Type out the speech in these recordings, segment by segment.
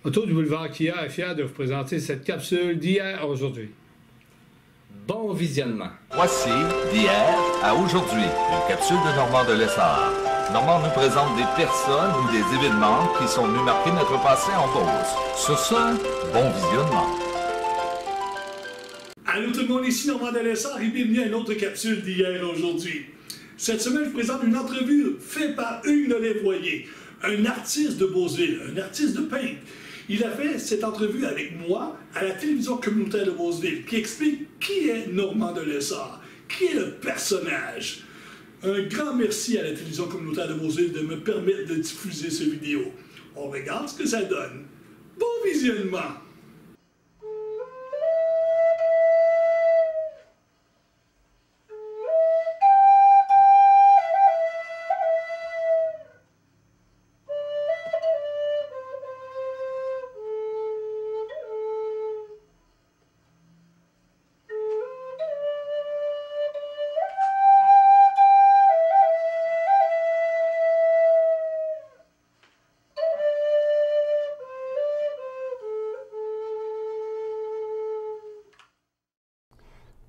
Auto du boulevard Kia est fier de vous présenter cette capsule d'hier à aujourd'hui. Bon visionnement. Voici d'hier à aujourd'hui, une capsule de Normand de Lessard. Normand nous présente des personnes ou des événements qui sont venus marquer notre passé en Beauce. Sur ce, bon visionnement. Allô tout le monde, ici Normand de Lessard et bienvenue à une autre capsule d'hier à aujourd'hui. Cette semaine, je vous présente une entrevue faite par Hugues Levoyer, un artiste de Beauceville, un artiste de peintre. Il a fait cette entrevue avec moi à la télévision communautaire de Beauceville qui explique qui est Normand de Lessard, qui est le personnage. Un grand merci à la télévision communautaire de Beauceville de me permettre de diffuser cette vidéo. On regarde ce que ça donne. Bon visionnement!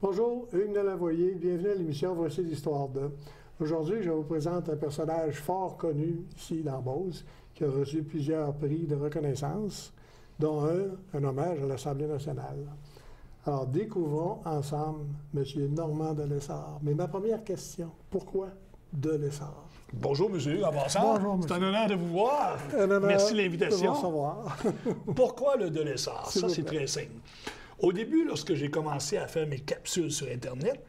Bonjour, Hugues Levoyer, bienvenue à l'émission Voici l'histoire de. Aujourd'hui, je vous présente un personnage fort connu ici dans Beauce, qui a reçu plusieurs prix de reconnaissance, dont un hommage à l'Assemblée nationale. Alors, découvrons ensemble M. Normand de Lessard. Mais ma première question, pourquoi de Lessard? Bonjour, monsieur, en passant. Bonjour, c'est un honneur de vous voir. Merci de l'invitation. De vous recevoir. Pourquoi le de Lessard? Ça, c'est très simple. Au début, lorsque j'ai commencé à faire mes capsules sur Internet,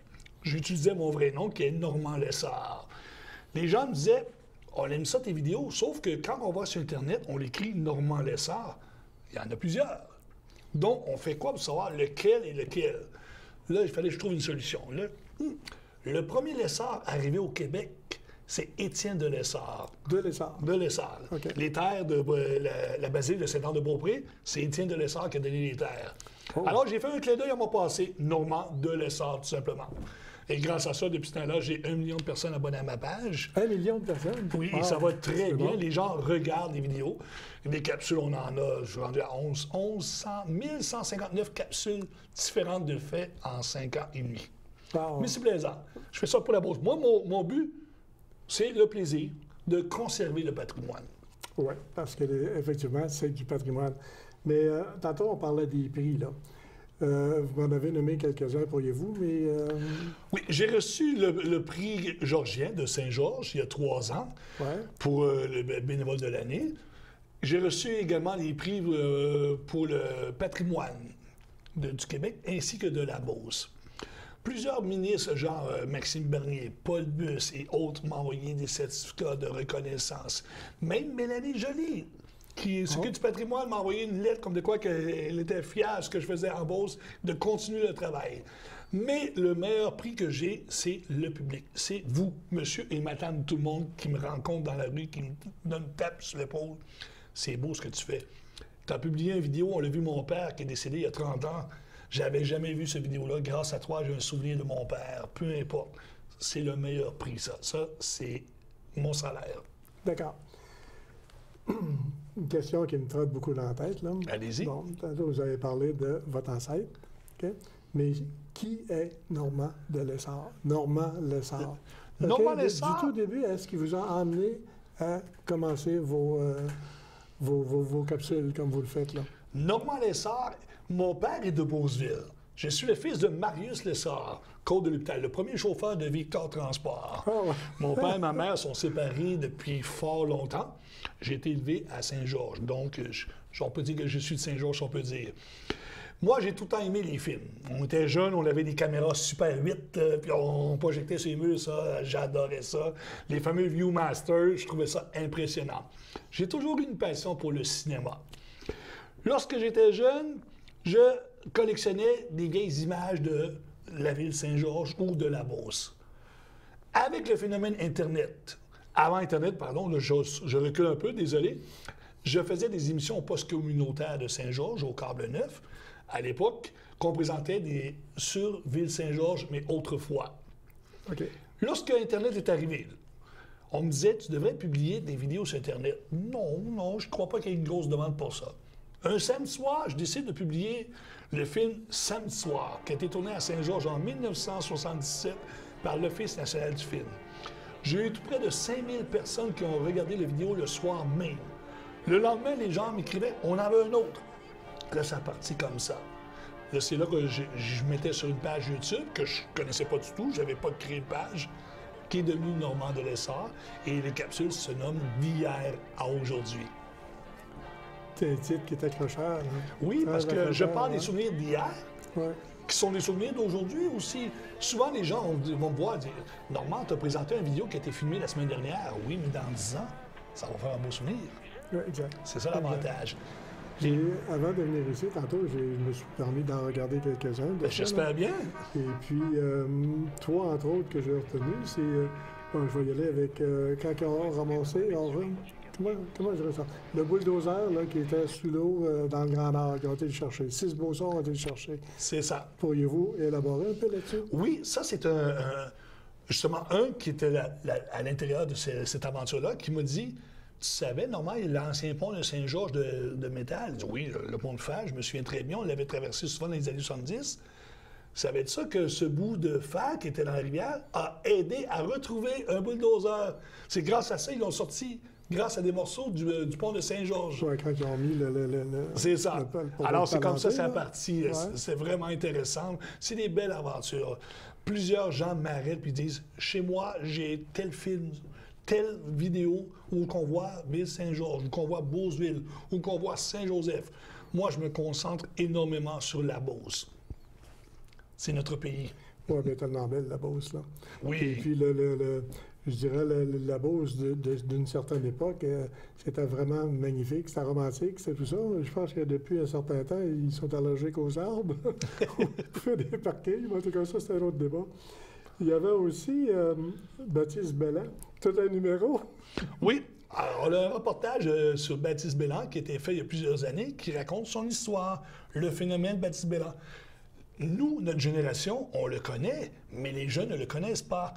j'utilisais mon vrai nom qui est Normand Lessard. Les gens me disaient « On aime ça tes vidéos », sauf que quand on va sur Internet, on l'écrit Normand Lessard. Il y en a plusieurs. Donc, on fait quoi pour savoir lequel est lequel? Là, il fallait que je trouve une solution. Là, le premier Lessard arrivé au Québec, c'est Étienne de Lessard. De Lessard. De Lessard. Okay. Les terres de la basilique de Saint-Anne-de-Beaupré, c'est Étienne de Lessard qui a donné les terres. Oh. Alors, j'ai fait un clin d'œil à mon passé, Normand de Lessard, tout simplement. Et grâce à ça, depuis ce temps-là, j'ai 1 million de personnes abonnées à ma page. 1 million de personnes? Oui, et ça va très bien. Bon. Les gens regardent les vidéos. Des capsules, on en a, je suis rendu à 1159 capsules différentes de faits en 5 ans et demi. Oh. Mais c'est plaisant. Je fais ça pour la Beauce. Moi, mon but, c'est le plaisir de conserver le patrimoine. Oui, parce qu'effectivement, c'est du patrimoine. Mais tantôt, on parlait des prix, là. Vous m'en avez nommé quelques-uns, pourriez-vous, mais... Oui, j'ai reçu le prix Georgien de Saint-Georges il y a 3 ans pour le bénévole de l'année. J'ai reçu également les prix pour le patrimoine du Québec ainsi que de la Beauce. Plusieurs ministres, genre Maxime Bernier, Paul Busse et autres, m'ont envoyé des certificats de reconnaissance. Même Mélanie Joly, qui s'occupe du patrimoine, m'a envoyé une lettre comme de quoi qu'elle était fière de ce que je faisais en Beauce, de continuer le travail. Mais le meilleur prix que j'ai, c'est le public. C'est vous, monsieur et madame, tout le monde qui me rencontre dans la rue, qui me donne une tape sur l'épaule. C'est beau ce que tu fais. Tu as publié une vidéo, on l'a vu mon père qui est décédé il y a 30 ans. J'avais jamais vu cette vidéo-là. Grâce à toi, j'ai un souvenir de mon père. Peu importe. C'est le meilleur prix, ça. Ça, c'est mon salaire. D'accord. Une question qui me trotte beaucoup dans la tête, là. Allez-y. Bon, tantôt, vous avez parlé de votre ancêtre, OK? Mais qui est Normand de Lessard? Normand Lessard. Normand Lessard? Du tout début, est-ce qu'il vous a amené à commencer vos capsules comme vous le faites, là? Normand Lessard, mon père est de Beauceville. Je suis le fils de Marius Lessard, Côte de l'Hôpital, le premier chauffeur de Victor Transport. Oh. Mon père et ma mère sont séparés depuis fort longtemps. J'ai été élevé à Saint-Georges, donc on peut dire que je suis de Saint-Georges, on peut dire. Moi, j'ai tout le temps aimé les films. On était jeunes, on avait des caméras Super 8, puis on projectait sur les murs, ça, j'adorais ça. Les fameux Viewmaster, je trouvais ça impressionnant. J'ai toujours eu une passion pour le cinéma. Lorsque j'étais jeune, je collectionnais des vieilles images de la ville Saint-Georges ou de la Beauce. Avec le phénomène Internet, avant Internet, pardon, là, je recule un peu, désolé, je faisais des émissions au poste communautaire de Saint-Georges, au Câble 9, à l'époque, qu'on présentait sur Ville Saint-Georges, mais autrefois. Okay. Lorsque Internet est arrivé, on me disait, tu devrais publier des vidéos sur Internet. Non, je ne crois pas qu'il y ait une grosse demande pour ça. Un samedi soir, je décide de publier le film Samedi soir, qui a été tourné à Saint-Georges en 1977 par l'Office national du film. J'ai eu tout près de 5000 personnes qui ont regardé la vidéo le soir même. Le lendemain, les gens m'écrivaient « On en veut un autre ». Là, ça a parti comme ça. Là, c'est là que je mettais sur une page YouTube que je connaissais pas du tout, j'avais pas créé de page, qui est devenue Normand de Lessard, et les capsules se nomment d'hier à aujourd'hui. C'est un titre qui est accrocheur. Hein? Oui, Très parce que je accrocheur, parle des hein? souvenirs d'hier, Ouais. qui sont des souvenirs d'aujourd'hui aussi. Souvent, les gens vont me voir et dire « Normand, tu as présenté une vidéo qui a été filmée la semaine dernière. » Oui, mais dans 10 ans, ça va faire un beau souvenir. Oui, exact. C'est ça l'avantage. Avant de venir ici, tantôt, je me suis permis d'en regarder quelques-uns. J'espère bien. Et puis, toi, entre autres, que j'ai retenu, c'est... bon, je vais y aller avec quand ils ont ramassé, comment je dirais ça? Le bulldozer là, qui était sous l'eau dans le Grand Nord, qui ont été le chercher. 6 bossons ont été le chercher. C'est ça. Pourriez-vous élaborer un peu là-dessus? Oui, ça, c'est justement un qui était à l'intérieur de cette aventure-là, qui m'a dit... Tu savais, normalement, l'ancien pont de Saint-Georges de métal. Il dit, oui, le pont de fer, je me souviens très bien, on l'avait traversé souvent dans les années 70. Ça veut dire ça que ce bout de fer qui était dans la rivière a aidé à retrouver un bulldozer. C'est grâce à ça qu'ils l'ont sorti, grâce à des morceaux du pont de Saint-Georges. Ouais, quand ils ont mis c'est ça. Alors, c'est comme ça c'est parti. Ouais. C'est vraiment intéressant. C'est des belles aventures. Plusieurs gens m'arrêtent et disent, chez moi, j'ai tel film, telle vidéo où qu'on voit Ville-Saint-Georges, où qu'on voit Beauceville, où qu'on voit Saint-Joseph. Moi, je me concentre énormément sur la Beauce. C'est notre pays. Oui, bien tellement belle, la Beauce, là. Oui. Et puis, je dirais, la Beauce d'une certaine époque, c'était vraiment magnifique, c'était romantique, c'était tout ça. Je pense que depuis un certain temps, ils sont allergiques aux arbres pour faire des parkings. En tout cas, ça, c'est un autre débat. Il y avait aussi Baptiste Belland, tout un numéro. Oui. Alors, on a un reportage sur Baptiste Belland qui a été fait il y a plusieurs années, qui raconte son histoire, le phénomène Baptiste Belland. Nous, notre génération, on le connaît, mais les jeunes ne le connaissent pas.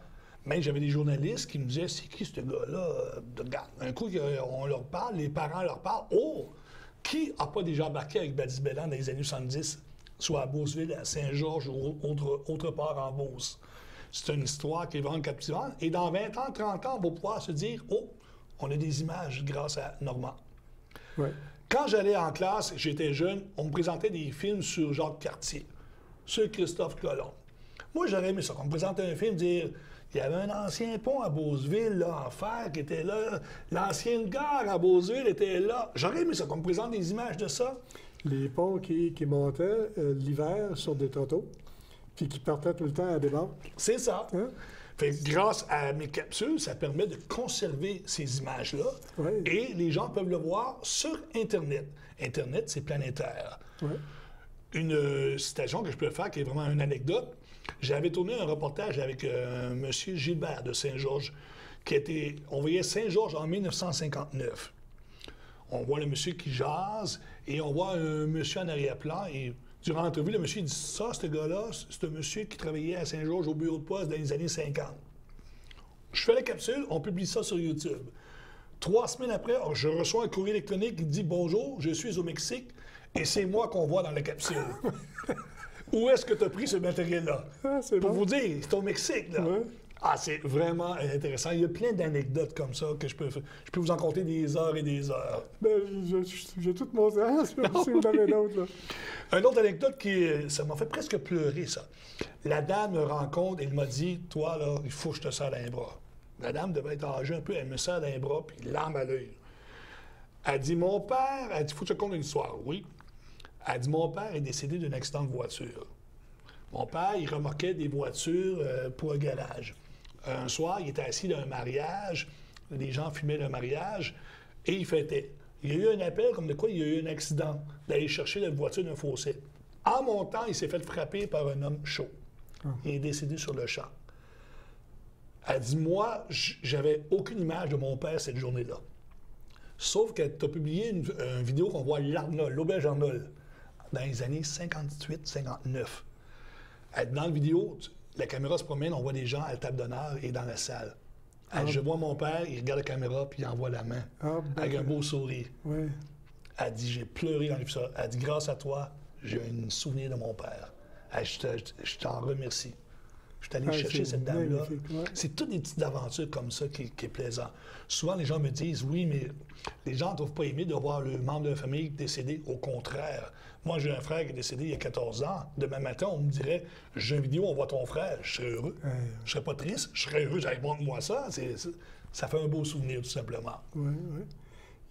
Même j'avais des journalistes qui me disaient, c'est qui ce gars-là? Regarde, un coup, on leur parle, les parents leur parlent. Oh! Qui n'a pas déjà embarqué avec Baptiste Belland dans les années 70, soit à Beauceville, à Saint-Georges ou autre part en Beauce? C'est une histoire qui est vraiment captivante. Et dans 20 ans, 30 ans, on va pouvoir se dire, oh, on a des images grâce à Normand. Ouais. Quand j'allais en classe, j'étais jeune, on me présentait des films sur Jacques Cartier, sur Christophe Colomb. Moi, j'aurais aimé ça, qu'on me présentait un film, dire, il y avait un ancien pont à Beauceville, là, en fer, qui était là. L'ancienne gare à Beauceville était là. J'aurais aimé ça, qu'on me présente des images de ça. Les ponts qui montaient l'hiver sur des totaux, puis qui partaient tout le temps à des banques. C'est ça. Hein? Fait que grâce à mes capsules, ça permet de conserver ces images-là. Oui. Et les gens peuvent le voir sur Internet. Internet, c'est planétaire. Ouais. Une citation que je peux faire, qui est vraiment une anecdote. J'avais tourné un reportage avec M. Gilbert de Saint-Georges, on voyait Saint-Georges en 1959. On voit le monsieur qui jase, et on voit un monsieur en arrière-plan, et durant l'entrevue, le monsieur dit ça, ce gars-là, c'est un monsieur qui travaillait à Saint-Georges au bureau de poste dans les années 50. Je fais la capsule, on publie ça sur YouTube. 3 semaines après, je reçois un courrier électronique qui dit « Bonjour, je suis au Mexique et c'est moi qu'on voit dans la capsule. » Où est-ce que tu as pris ce matériel-là? Ah, c'est Pour bon. vous dire, c'est au Mexique, là. Ouais. Ah, c'est vraiment intéressant. Il y a plein d'anecdotes comme ça que je peux vous en compter des heures et des heures. Ben, j'ai tout mon temps, si vous en avez d'autres, là. Une autre anecdote ça m'a fait presque pleurer, ça. La dame me rencontre et elle m'a dit, toi, là, il faut que je te serre dans les bras. La dame devait être âgée un peu, elle me serre dans les bras, puis larme à l'œil. Elle dit, mon père, elle dit, faut que je te conte une histoire. Oui. Elle dit, mon père est décédé d'un accident de voiture. Mon père, il remorquait des voitures pour un garage. Un soir, il était assis dans un mariage, les gens fumaient le mariage, et il fêtait. Il y a eu un appel comme de quoi il y a eu un accident, d'aller chercher la voiture d'un fossé. En montant, il s'est fait frapper par un homme chaud. Il est décédé sur le champ. Elle dit, moi, j'avais aucune image de mon père cette journée-là. Sauf qu'elle t'a publié une vidéo qu'on voit l'Arnold, l'auberge Arnold, dans les années 58-59. Dans la vidéo, la caméra se promène, on voit des gens à la table d'honneur et dans la salle. Je vois mon père, il regarde la caméra, puis il envoie la main, Ah, ben, avec un beau sourire. Oui. Elle dit, j'ai pleuré quand j'ai vu ça. Elle dit, grâce à toi, j'ai un souvenir de mon père. Elle, je t'en remercie. Je suis allé chercher cette dame-là. Ouais. C'est toutes des petites aventures comme ça qui est plaisant. Souvent, les gens me disent, oui, mais les gens ne trouvent pas aimé de voir le membre de la famille décédé. Au contraire. Moi, j'ai un frère qui est décédé il y a 14 ans. Demain matin, on me dirait, j'ai une vidéo, on voit ton frère. Je serais heureux. Je serais pas triste. Je serais heureux. J'allais montre-moi ça. Ça fait un beau souvenir, tout simplement. Oui, oui.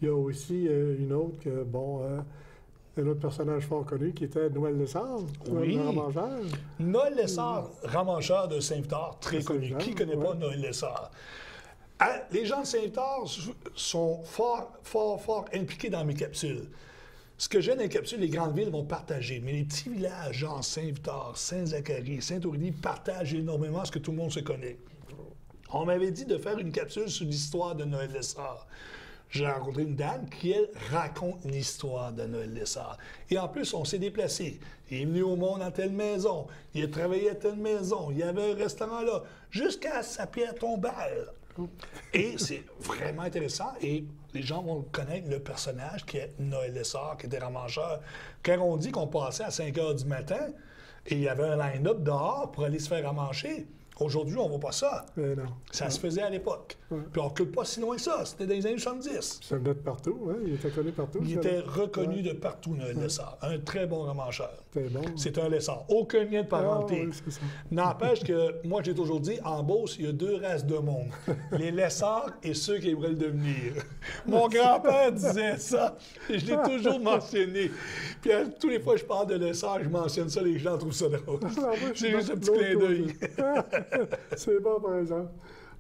Il y a aussi une autre que, un autre personnage fort connu qui était Noël Lessard, Oui. le ramangeur. Noël Lessard, ramangeur de Saint-Victor, très connu. Saint-Victor, Qui ne connaît pas Noël Lessard? Hein, les gens de Saint-Victor sont fort impliqués dans mes capsules. Ce que j'aime dans les capsules, les grandes villes vont partager, mais les petits villages, genre Saint-Victor, Saint-Zacharie, Saint-Aurélie, partagent énormément ce que tout le monde se connaît. On m'avait dit de faire une capsule sur l'histoire de Noël Lessard. J'ai rencontré une dame qui, elle, raconte l'histoire de Noël Lessard. Et en plus, on s'est déplacé. Il est venu au monde à telle maison, il a travaillé à telle maison, il y avait un restaurant là, jusqu'à sa pierre tombale. Et c'est vraiment intéressant. Et les gens vont connaître le personnage qui est Noël Lessard, qui était ramangeur. Quand on dit qu'on passait à 5 h du matin, et il y avait un line-up dehors pour aller se faire ramancher. Aujourd'hui, on ne voit pas ça. Mais non. Ça se faisait à l'époque. Puis on ne recule pas si loin que ça. C'était dans les années 70. Ça venait de partout, hein? Il était connu partout. Il ça, était là. reconnu de partout, Noël Lessard. Un très bon ramangeur. C'était bon. C'est un Lessard. Aucun lien de parenté. Ah, oui, c'est ça. N'empêche que, moi, j'ai toujours dit, en Beauce, il y a 2 races de monde. Les Lessards et ceux qui aimeraient le devenir. Mon grand-père disait ça. Et je l'ai toujours mentionné. Puis tous les fois que je parle de Lessard, je mentionne ça, les gens trouvent ça drôle. Ah, moi, je suis J'ai juste dans un petit clin l'autre d'œil. côté. C'est bon, par exemple.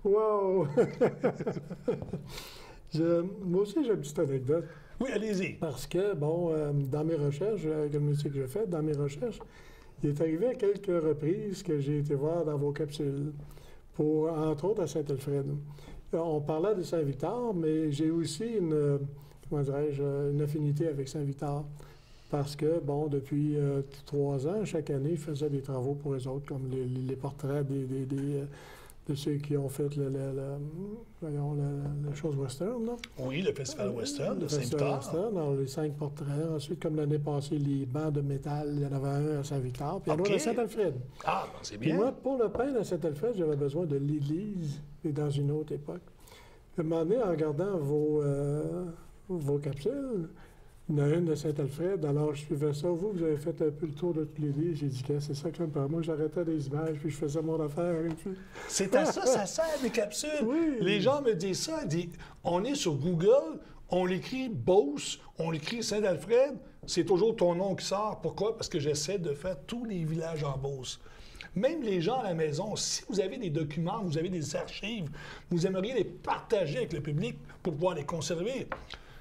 Wow! Moi aussi, j'ai une petite anecdote. Oui, allez-y. Parce que, dans mes recherches, avec le métier que j'ai fait, dans mes recherches, il est arrivé à quelques reprises que j'ai été voir dans vos capsules, pour, entre autres, à Saint-Alfred. On parlait de Saint-Victor, mais j'ai aussi une affinité avec Saint-Victor. Parce que, depuis 3 ans, chaque année, ils faisaient des travaux pour eux autres, comme les portraits de ceux qui ont fait la chose western, là. Oui, le Festival Western de Le Festival Saint-Victor. Western, alors les 5 portraits. Ensuite, comme l'année passée, les bancs de métal, il y en avait un à Saint-Victor, puis il y en a un à Saint-Alfred. Ah, bon, c'est Puis bien. moi, pour le peindre à Saint-Alfred, j'avais besoin de l'église, et dans une autre époque. À un moment donné, en regardant vos capsules, il y en a une de Saint-Alfred, alors je suivais ça. Vous avez fait un peu le tour de toutes les livres. J'ai dit que c'est ça que j'aime pas. Moi, j'arrêtais des images, puis je faisais mon affaire. Et puis... C'est à ça, ça sert des capsules. Oui. Les gens me disent ça, ils disent, on est sur Google, on l'écrit Beauce, on l'écrit Saint-Alfred, c'est toujours ton nom qui sort. Pourquoi? Parce que j'essaie de faire tous les villages en Beauce. Même les gens à la maison, si vous avez des documents, vous avez des archives, vous aimeriez les partager avec le public pour pouvoir les conserver.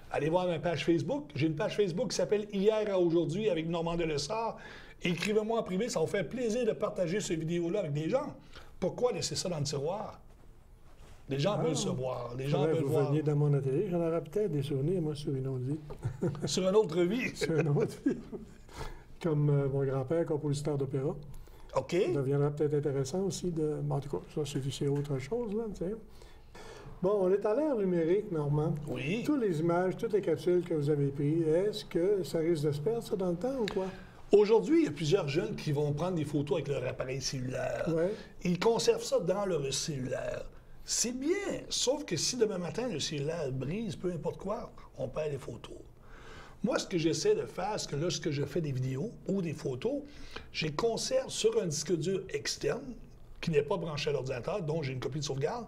Allez voir ma page Facebook. J'ai une page Facebook qui s'appelle Hier à aujourd'hui avec Normand de Lessard. Écrivez-moi en privé, ça va vous faire plaisir de partager ces vidéos-là avec des gens. Pourquoi laisser ça dans le tiroir? Les gens veulent se voir. Les gens veulent vous voir. veniez dans mon atelier, j'en aurais peut-être des souvenirs, moi, sur une autre vie. Sur une autre vie. Sur une autre vie. Comme mon grand-père, compositeur d'opéra. OK. Ça deviendra peut-être intéressant aussi de... En tout cas, ça, c'est autre chose, là, tu sais. Bon, on est à l'ère numérique, Normand. Oui. Toutes les images, toutes les capsules que vous avez prises, est-ce que ça risque de se perdre, ça, dans le temps, ou quoi? Aujourd'hui, il y a plusieurs jeunes qui vont prendre des photos avec leur appareil cellulaire. Ouais. Ils conservent ça dans leur cellulaire. C'est bien, sauf que si demain matin, le cellulaire brise, peu importe quoi, on perd les photos. Moi, ce que j'essaie de faire, c'est que lorsque je fais des vidéos ou des photos, je les conserve sur un disque dur externe qui n'est pas branché à l'ordinateur, dont j'ai une copie de sauvegarde.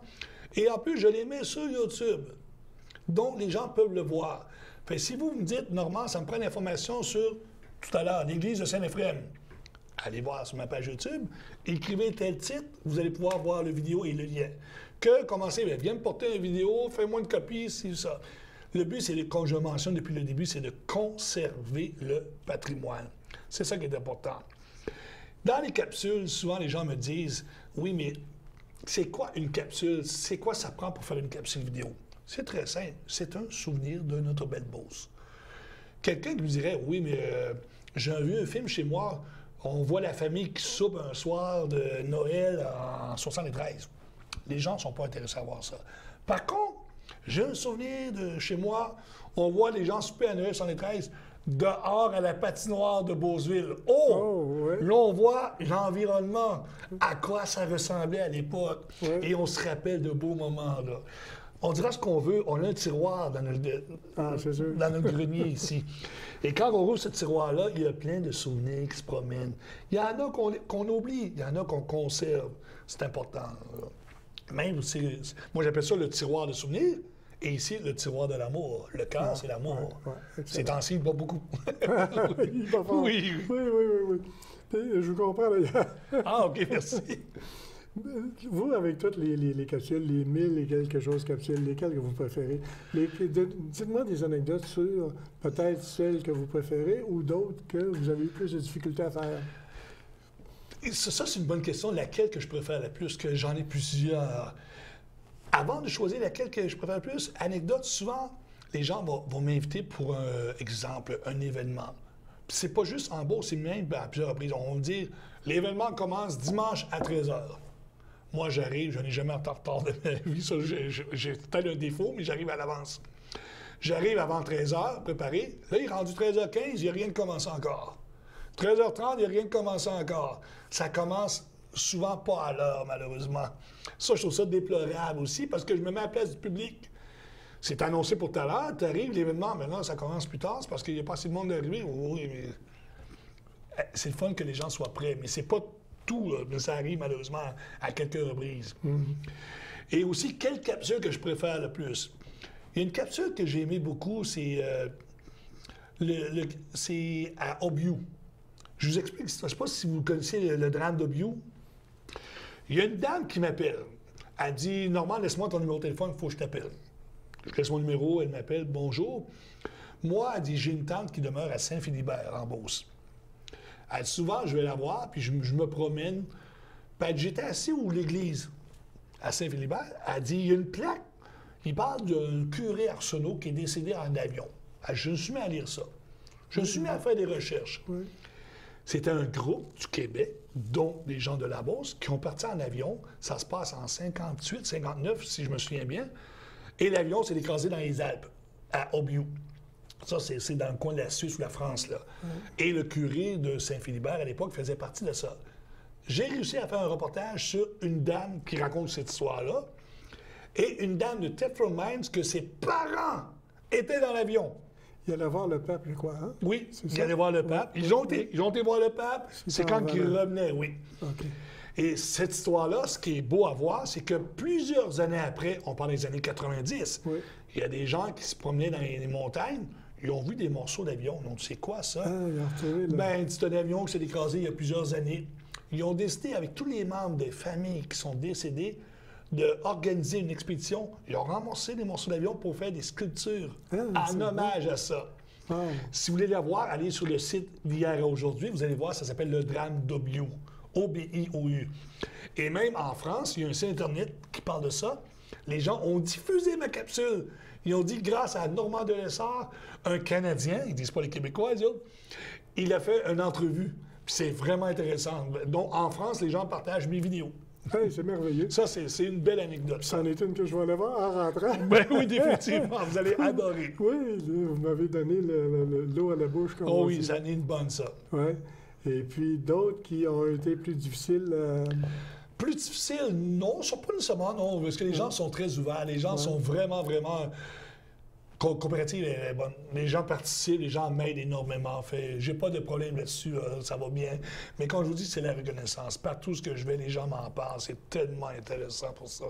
Et en plus, je les mets sur YouTube. Donc, les gens peuvent le voir. Fait, si vous me dites, Normand, ça me prend l'information sur, tout à l'heure, l'église de Saint-Éphrem, allez voir sur ma page YouTube, écrivez tel titre, vous allez pouvoir voir le vidéo et le lien. Que, commencez, bien, viens me porter une vidéo, fais-moi une copie, c'est ça. Le but, c'est, comme je mentionne depuis le début, c'est de conserver le patrimoine. C'est ça qui est important. Dans les capsules, souvent, les gens me disent, oui, mais c'est quoi une capsule? C'est quoi ça prend pour faire une capsule vidéo? C'est très simple. C'est un souvenir de notre belle Beauce. Quelqu'un qui me dirait, oui, mais j'ai vu un film chez moi, on voit la famille qui soupe un soir de Noël en 73. Les gens ne sont pas intéressés à voir ça. Par contre, J'ai un souvenir de chez moi, on voit les gens souper à Noël 113 dehors à la patinoire de Beauceville. Là, on voit l'environnement, à quoi ça ressemblait à l'époque. Et on se rappelle de beaux moments, là. On dira ce qu'on veut, on a un tiroir dans notre grenier ici. Et quand on rouvre ce tiroir-là, il y a plein de souvenirs qui se promènent. Il y en a qu'on oublie, il y en a qu'on conserve. C'est important. Là. Même, moi j'appelle ça le tiroir de souvenirs. Et ici, le tiroir de l'amour. Le cœur, c'est l'amour. Ces temps-ci, il bat beaucoup. Il bat fort. Oui. Je vous comprends d'ailleurs. Ah, OK, merci. Vous, avec toutes les capsules, les 1000 et quelque chose capsules, lesquelles que vous préférez? Dites-moi des anecdotes sur peut-être celles que vous préférez ou d'autres que vous avez eu plus de difficultés à faire. Et ça, c'est une bonne question. Laquelle que je préfère la plus? Que j'en ai plusieurs. Avant de choisir laquelle que je préfère le plus, anecdote, souvent, les gens vont m'inviter pour un exemple, un événement. Puis c'est pas juste en Beauce, c'est même à plusieurs reprises. On va me dire, l'événement commence dimanche à 13h. Moi, j'arrive, je n'ai jamais été en retard de ma vie. Ça, j'ai peut-être un défaut, mais j'arrive à l'avance. J'arrive avant 13h, préparé. Là, il est rendu 13h15, il n'y a rien de commencé encore. 13h30, il n'y a rien de commencé encore. Ça commence souvent pas à l'heure, malheureusement. Ça, je trouve ça déplorable aussi, parce que je me mets à la place du public. C'est annoncé pour tout à l'heure, tu arrives, l'événement, maintenant, ça commence plus tard, c'est parce qu'il n'y a pas assez de monde d'arriver. Oui, mais c'est le fun que les gens soient prêts, mais c'est pas tout, là, mais ça arrive malheureusement à quelques reprises. Et aussi, quelle capsule que je préfère le plus? Il y a une capsule que j'ai aimée beaucoup, c'est à Obue. Je vous explique, je ne sais pas si vous connaissez le drame d'Obue. Il y a une dame qui m'appelle. Elle dit, Normand, laisse-moi ton numéro de téléphone, il faut que je t'appelle. Je laisse mon numéro, elle m'appelle, bonjour. Moi, elle dit, j'ai une tante qui demeure à Saint-Philibert, en Beauce. Elle dit, souvent, je vais la voir, puis je me promène. Puis elle dit, j'étais assis où l'église, à Saint-Philibert. Elle dit, il y a une plaque. Il parle d'un curé Arsenault qui est décédé en avion. Elle dit, je me suis mis à lire ça. Je me suis mis à faire des recherches. C'était un groupe du Québec, dont des gens de la Beauce, qui ont parti en avion. Ça se passe en 58, 59, si je me souviens bien. Et l'avion s'est écrasé dans les Alpes, à Obue. Ça, c'est dans le coin de la Suisse ou la France, là. Et le curé de Saint-Philibert, à l'époque, faisait partie de ça. J'ai réussi à faire un reportage sur une dame qui raconte cette histoire-là, et une dame de Thetford Mines, que ses parents étaient dans l'avion. Il allait voir le pape, je crois, hein? Oui, il allait voir le pape. Ils ont été voir le pape. C'est quand ils revenaient, oui. OK. Et cette histoire-là, ce qui est beau à voir, c'est que plusieurs années après, on parle des années 90, il y a des gens qui se promenaient dans les montagnes, ils ont vu des morceaux d'avion. Donc, c'est quoi ça? Ah, ils ont retrouvé, là. Ben, c'est un avion qui s'est écrasé il y a plusieurs années. Ils ont décidé, avec tous les membres des familles qui sont décédés, d'organiser une expédition. Ils ont ramassé des morceaux d'avion pour faire des sculptures en hommage à ça. Si vous voulez la voir, allez sur le site d'hier à aujourd'hui. Vous allez voir, ça s'appelle le drame d'Obue. O-B-I-O-U. Et même en France, il y a un site Internet qui parle de ça. Les gens ont diffusé ma capsule. Ils ont dit, grâce à Normand de Lessard, un Canadien, ils disent pas les Québécois, les autres, il a fait une entrevue. Puis c'est vraiment intéressant. Donc, en France, les gens partagent mes vidéos. Hey, c'est merveilleux. Ça, c'est une belle anecdote. C'en est une que je vais aller voir en rentrant. Ben oui, définitivement. Vous allez adorer. Oui, vous m'avez donné l'eau à la bouche. Comme oh oui, ça en est une bonne, ça. Oui. Et puis d'autres qui ont été plus difficiles. Plus difficiles, non, pas nécessairement, non. Parce que les gens sont très ouverts. Les gens sont vraiment, vraiment... Coopérative est bonne. Les gens participent, les gens m'aident énormément. J'ai pas de problème là-dessus, ça va bien. Mais quand je vous dis, c'est la reconnaissance. Partout ce que je vais, les gens m'en parlent. C'est tellement intéressant pour ça.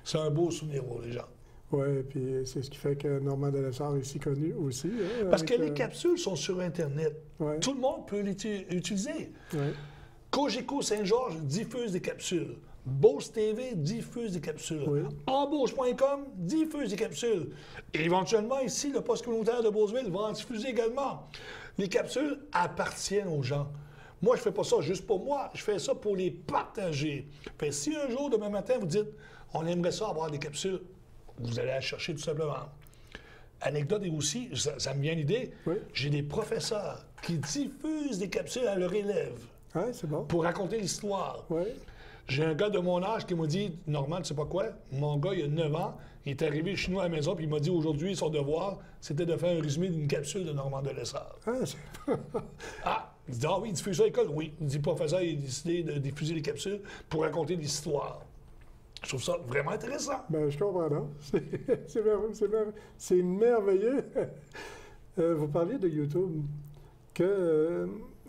C'est un beau souvenir pour les gens. Oui, puis c'est ce qui fait que Normand de Lessard est si connu aussi. Hein, parce que les capsules sont sur Internet. Ouais. Tout le monde peut les utiliser. Ouais. Cogeco Saint-Georges diffuse des capsules. Beauce TV diffuse des capsules. Oui. Embauche.com diffuse des capsules. Et éventuellement, ici, le poste communautaire de Beauceville va en diffuser également. Les capsules appartiennent aux gens. Moi, je ne fais pas ça juste pour moi, je fais ça pour les partager. Fait, si un jour, demain matin, vous dites « on aimerait ça avoir des capsules », vous allez la chercher tout simplement. Anecdote et aussi, ça me vient l'idée, j'ai des professeurs qui diffusent des capsules à leurs élèves. Ouais, c'est bon. Pour raconter l'histoire. Oui. J'ai un gars de mon âge qui m'a dit, Normand, tu sais pas quoi? Mon gars, il a 9 ans, il est arrivé chez nous à la maison, puis il m'a dit aujourd'hui, son devoir, c'était de faire un résumé d'une capsule de Normand de Lessard. Ah, c'est... Il dit, ah oui, il diffuse ça à l'école? Oui. Il dit, professeur, il a décidé de diffuser les capsules pour raconter des histoires. Je trouve ça vraiment intéressant. Ben, je comprends, non? C'est merveilleux. Vous parliez de YouTube.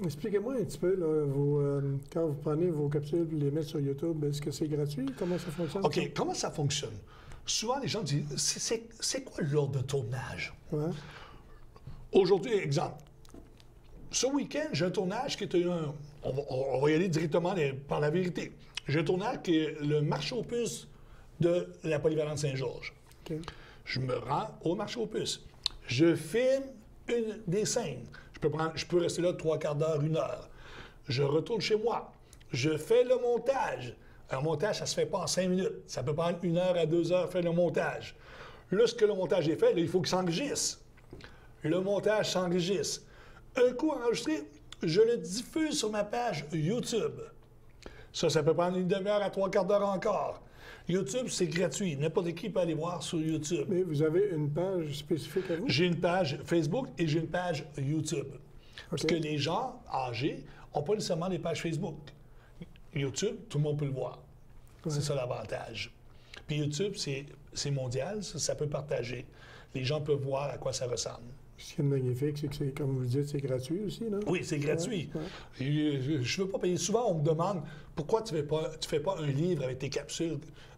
Expliquez-moi un petit peu, là, quand vous prenez vos capsules et les mettez sur YouTube, est-ce que c'est gratuit? Comment ça fonctionne? OK, comment ça fonctionne? Souvent, les gens disent, c'est quoi l'ordre de tournage? Ouais. Aujourd'hui, exemple. Ce week-end, j'ai un tournage qui est on va y aller directement par la vérité. J'ai un tournage qui est le marché aux puces de la polyvalente Saint-Georges. Okay. Je me rends au marché aux puces. Je filme des scènes. Je peux rester là 3/4 d'heure, 1 heure. Je retourne chez moi. Je fais le montage. Un montage, ça se fait pas en 5 minutes. Ça peut prendre 1 heure à 2 heures faire le montage. Là, ce que le montage est fait, là, il faut qu'il s'enregistre. Le montage s'enregistre. Un coup enregistré, je le diffuse sur ma page YouTube. Ça peut prendre 1 demi-heure à 3/4 d'heure encore. YouTube, c'est gratuit. N'importe qui peut aller voir sur YouTube. Mais vous avez une page spécifique à vous? J'ai une page Facebook et j'ai une page YouTube. Parce que les gens âgés n'ont pas nécessairement des pages Facebook. YouTube, tout le monde peut le voir. Ouais. C'est ça l'avantage. Puis YouTube, c'est mondial, ça peut partager. Les gens peuvent voir à quoi ça ressemble. Ce qui est magnifique, c'est que, comme vous dites, c'est gratuit aussi, non? Oui, c'est gratuit. Ouais. Je ne veux pas payer. Souvent, on me demande pourquoi tu ne fais pas un livre avec tes capsules.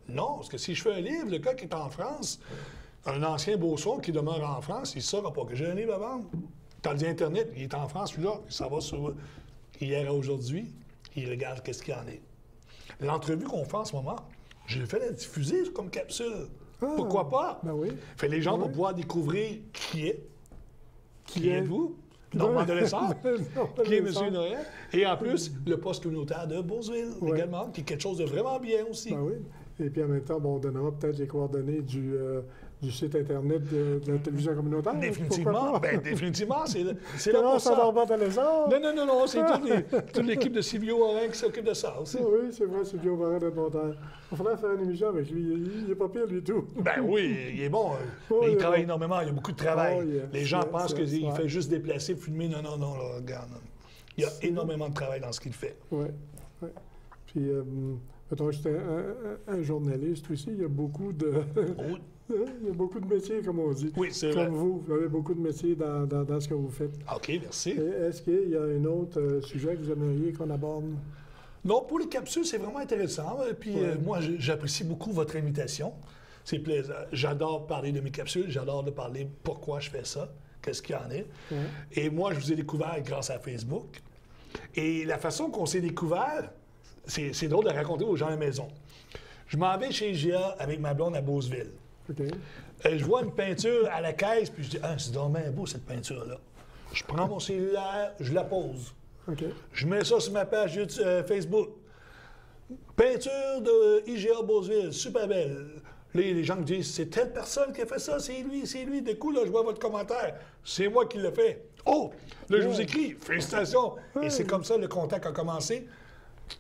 Non, parce que si je fais un livre, le gars qui est en France, un ancien Beauceron qui demeure en France, il ne saura pas que j'ai un livre à vendre. Tandis Internet, il est en France, lui-là, ça va sur hier à aujourd'hui, il regarde qu'est-ce qu'il y en est. L'entrevue qu'on fait en ce moment, j'ai fait la diffuser comme capsule. Ah, pourquoi pas? Ben oui. Fait les gens vont pouvoir découvrir qui êtes-vous? Normand de Lessard, qui est M. Noël. Et en plus, le poste communautaire de Beauceville également, qui est quelque chose de vraiment bien aussi. Ben oui. Et puis en même temps, on donnera peut-être les coordonnées du site Internet de la télévision communautaire. Définitivement. Ben, définitivement, c'est là pour ça. Non, c'est toute l'équipe de Silvio Morin qui s'occupe de ça aussi. Oui, c'est vrai, Silvio Morin de Montagne. Il faudrait faire une émission avec lui. Il n'est pas pire du tout. Ben oui, il est bon. Mais il travaille énormément. Il y a beaucoup de travail. Les gens pensent qu'il fait juste déplacer, filmer. Non, là, regarde. Il y a énormément de travail dans ce qu'il fait. Oui. Puis, mettons, j'étais un journaliste aussi. Il y a beaucoup de... Il y a beaucoup de métiers, comme on dit. Oui, c'est vrai. Comme vous avez beaucoup de métiers dans ce que vous faites. OK, merci. Est-ce qu'il y a un autre sujet que vous aimeriez qu'on aborde? Non, pour les capsules, c'est vraiment intéressant. Puis moi, j'apprécie beaucoup votre invitation. C'est plaisant. J'adore parler de mes capsules. J'adore de parler pourquoi je fais ça, qu'est-ce qu'il y en est. Et moi, je vous ai découvert grâce à Facebook. Et la façon qu'on s'est découvert, c'est drôle de raconter aux gens à la maison. Je m'en vais chez IGA avec ma blonde à Beauceville. Okay. Je vois une peinture à la caisse, puis je dis « Ah, c'est dommage beau, cette peinture-là. » Je prends mon cellulaire, je la pose. Okay. Je mets ça sur ma page Facebook. Peinture de IGA Beauceville, super belle. Là, les gens me disent « C'est telle personne qui a fait ça, c'est lui. » Du coup, là, je vois votre commentaire. C'est moi qui l'ai fait. Oh! Là, je vous écris « Félicitations! » Et c'est comme ça le contact a commencé,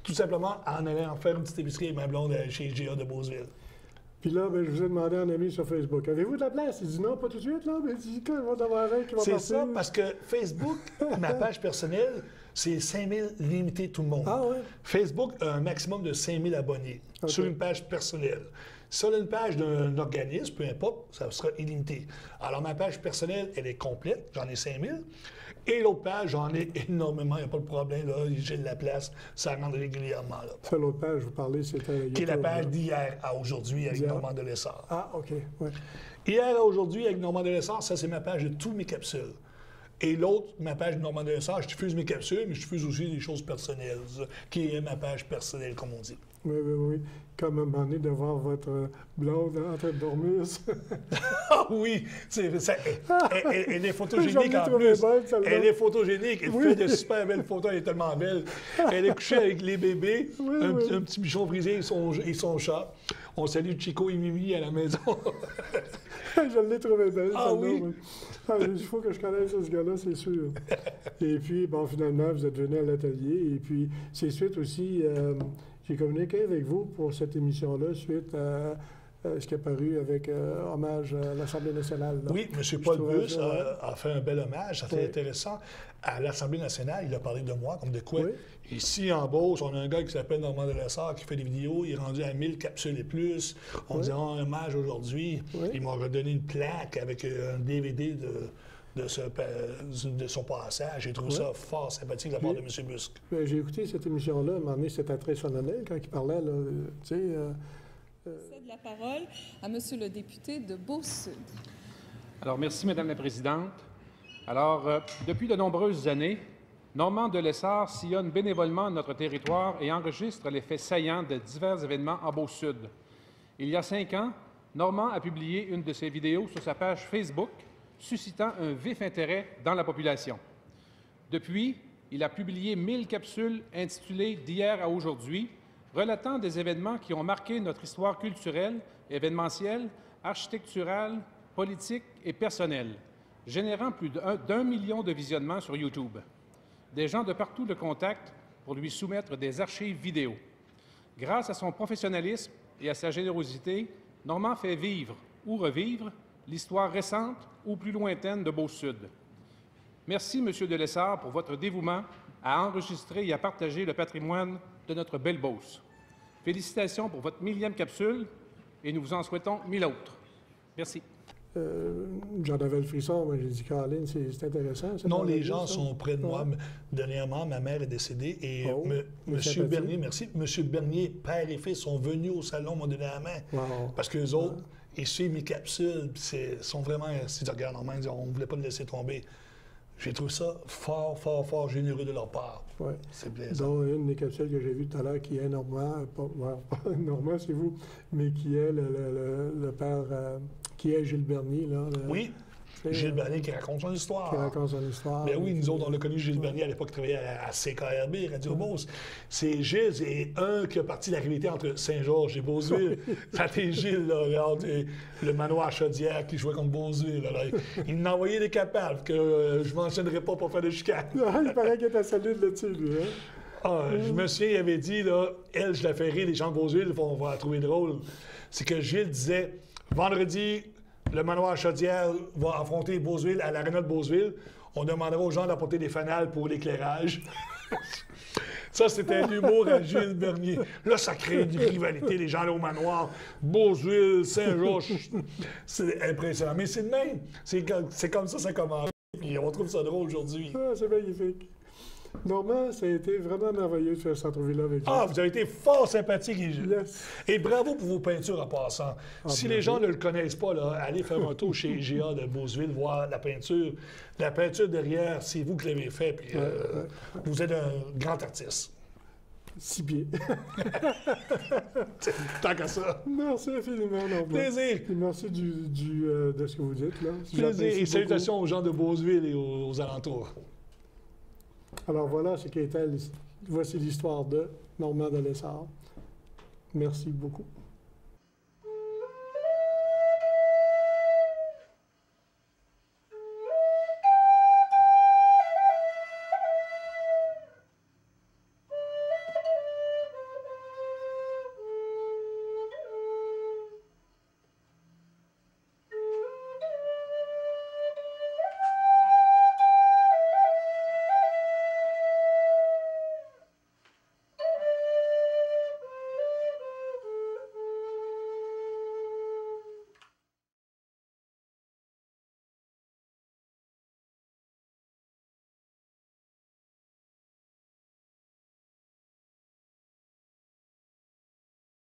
tout simplement en allant faire une petite épicerie avec ma blonde chez IGA de Beauceville. Puis là, je vous ai demandé en ami sur Facebook, avez-vous de la place? Il dit non, pas tout de suite, là. Mais il dit qu'il va avoir un qui va partir. C'est ça, parce que Facebook, ma page personnelle, c'est 5000 limité tout le monde. Ah ouais? Facebook a un maximum de 5000 abonnés sur une page personnelle. Sur une page d'un organisme, peu importe, ça sera illimité. Alors, ma page personnelle, elle est complète, j'en ai 5000. Et l'autre page, j'en ai énormément, il n'y a pas de problème, là, j'ai de la place, ça rentre régulièrement. Ça, l'autre page, vous parlez, c'était... Qui est la page d'hier à aujourd'hui avec Normand de Lessard. Ah, OK, oui. Hier à aujourd'hui avec Normand de Lessard, ça, c'est ma page de toutes mes capsules. Et l'autre, ma page de Normand de Lessard, je diffuse mes capsules, mais je diffuse aussi des choses personnelles, qui est ma page personnelle, comme on dit. Oui. Comme un moment donné de voir votre blonde en train de dormir. Ah oui! Elle est photogénique en plus. Elle est photogénique. Elle fait de super belles photos. Elle est tellement belle. Elle est couchée avec les bébés, un petit bichon brisé et son chat. On salue Chico et Mimi à la maison. Je l'ai trouvé belle. Ah oui? Il faut que je connaisse ce gars-là, c'est sûr. Et puis, bon, finalement, vous êtes venu à l'atelier. Et puis, c'est suite aussi... J'ai communiqué avec vous pour cette émission-là suite à ce qui est paru avec hommage à l'Assemblée nationale. Là. Oui, M. Paul Bus a fait un bel hommage, ça fait intéressant. À l'Assemblée nationale, il a parlé de moi, comme de quoi. Oui. Ici, en Beauce, on a un gars qui s'appelle Normand Delessard qui fait des vidéos, il est rendu à 1000 capsules et plus. On dit un hommage aujourd'hui. Oui. Il m'a redonné une plaque avec un DVD de son passage. J'ai trouvé ça fort sympathique de la part de M. Busque. J'ai écouté cette émission-là, à un moment donné, c'était très solennel quand il parlait, là, tu sais... cède la parole à Monsieur le député de Beauce-Sud. Alors, merci, Madame la Présidente. Alors, depuis de nombreuses années, Normand Delessard sillonne bénévolement notre territoire et enregistre les faits saillants de divers événements en Beauce-Sud. Il y a 5 ans, Normand a publié une de ses vidéos sur sa page Facebook, suscitant un vif intérêt dans la population. Depuis, il a publié 1000 capsules intitulées « D'hier à aujourd'hui », relatant des événements qui ont marqué notre histoire culturelle, événementielle, architecturale, politique et personnelle, générant plus d'1 million de visionnements sur YouTube. Des gens de partout le contactent pour lui soumettre des archives vidéo. Grâce à son professionnalisme et à sa générosité, Normand fait vivre ou revivre l'histoire récente ou plus lointaine de Beauce-Sud. Merci, M. Delessard, pour votre dévouement à enregistrer et à partager le patrimoine de notre belle Beauce. Félicitations pour votre 1000e capsule et nous vous en souhaitons 1000 autres. Merci. J'en avais le frisson, mais j'ai dit, Caroline, c'est intéressant. Non, les gens sont près de moi. Dernièrement, ma mère est décédée et M. Bernier, merci, M. Bernier, père et fils, sont venus au salon, m'ont donné la main. Wow. Parce qu'eux autres, ils suivent mes capsules, sont vraiment, si tu regardes normalement, on ne voulait pas le laisser tomber. J'ai trouvé ça fort, fort, fort généreux de leur part. Oui. C'est plaisant. Donc, une des capsules que j'ai vues tout à l'heure, qui est Normand, pas Normand, c'est vous, mais qui est le père, qui est Gilles Bernier, là. Oui, Gilles Bernier qui raconte son histoire. Qui raconte son histoire. Ben oui, nous autres, on l'a connu Gilles Bernier à l'époque, qui travaillait à CKRB, Radio Beauce. C'est Gilles, c'est un qui a parti de la rivalité entre Saint-Georges et Beauceville. Ça t'est Gilles, là, regarde, le manoir Chaudière qui jouait contre Beauceville. Là. Il m'a envoyé des capables que je ne mentionnerai pas pour faire de chicane. Il paraît qu'il était solide là-dessus, lui, hein? Ah, je me souviens, il avait dit, là, elle, je la fais rire, les gens de Beauceville vont la trouver drôle. C'est que Gilles disait, vendredi, le manoir Chaudière va affronter Beauceville à l'aréna de Beauceville. On demandera aux gens d'apporter des fanales pour l'éclairage. Ça, c'était l'humour à Gilles Bernier. Là, ça crée une rivalité, les gens là au manoir, Beauceville, Saint-Georges. C'est impressionnant. Mais c'est le même. C'est comme ça commence. Puis on trouve ça drôle aujourd'hui. Ah, c'est magnifique. Normand, ça a été vraiment merveilleux de faire cette entrevue-là avec vous. Ah, vous avez été fort sympathique. Yes. Et bravo pour vos peintures en passant. Si les gens ne le connaissent pas, là, allez faire un tour chez IGA de Beauceville, voir la peinture. La peinture derrière, c'est vous qui l'avez fait. Puis, vous êtes un grand artiste. 6 pieds. Tant qu'à ça. Merci infiniment, Normand. Plaisir. Et merci de ce que vous dites, là. Plaisir. Et J'apprécie salutations beaucoup. aux gens de Beauceville et aux alentours. Alors voilà ce qui était, voici l'histoire de Normand Delessard. Merci beaucoup.